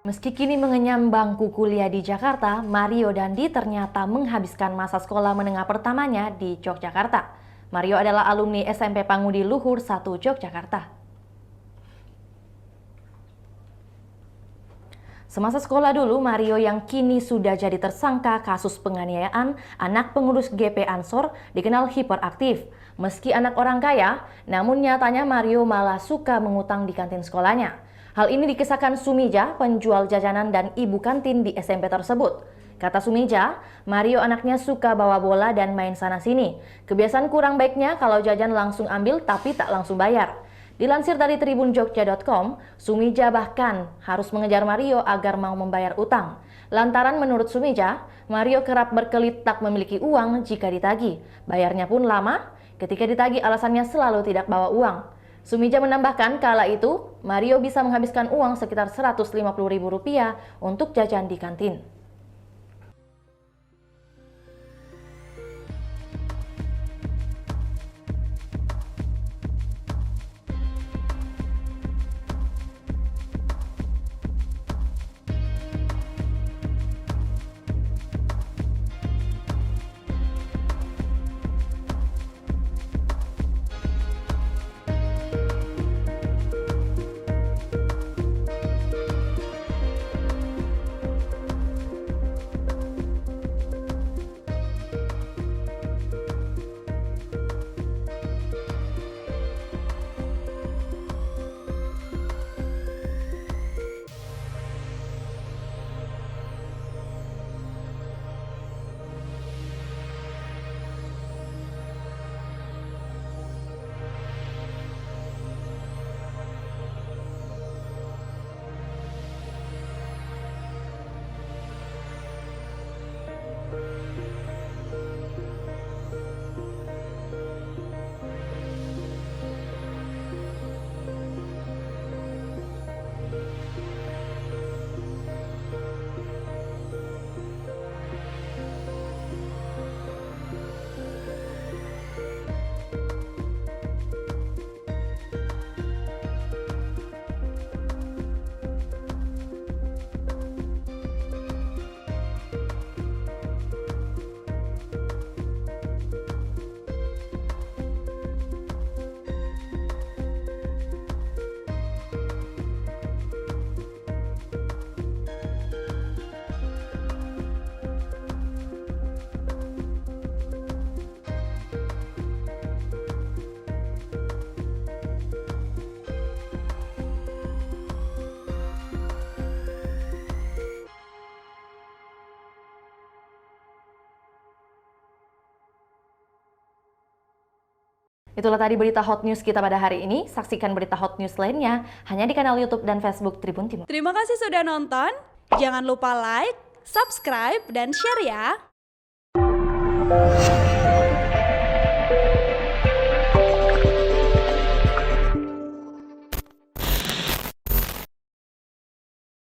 Meski kini mengenyam bangku kuliah di Jakarta, Mario Dandi ternyata menghabiskan masa sekolah menengah pertamanya di Yogyakarta. Mario adalah alumni SMP Pangudi Luhur 1 Yogyakarta. Semasa sekolah dulu, Mario yang kini sudah jadi tersangka kasus penganiayaan anak pengurus GP Ansor dikenal hiperaktif. Meski anak orang kaya, namun nyatanya Mario malah suka mengutang di kantin sekolahnya. Hal ini dikisahkan Sumija, penjual jajanan dan ibu kantin di SMP tersebut. Kata Sumija, Mario anaknya suka bawa bola dan main sana-sini. Kebiasaan kurang baiknya kalau jajan langsung ambil tapi tak langsung bayar. Dilansir dari tribunjogja.com, Sumija bahkan harus mengejar Mario agar mau membayar utang. Lantaran menurut Sumija, Mario kerap berkelit tak memiliki uang jika ditagih. Bayarnya pun lama, ketika ditagih alasannya selalu tidak bawa uang. Sumija menambahkan kala itu, Mario bisa menghabiskan uang sekitar Rp150.000 untuk jajan di kantin. Itulah tadi berita hot news kita pada hari ini. Saksikan berita hot news lainnya hanya di kanal YouTube dan Facebook Tribun Timur. Terima kasih sudah nonton. Jangan lupa like, subscribe, dan share ya.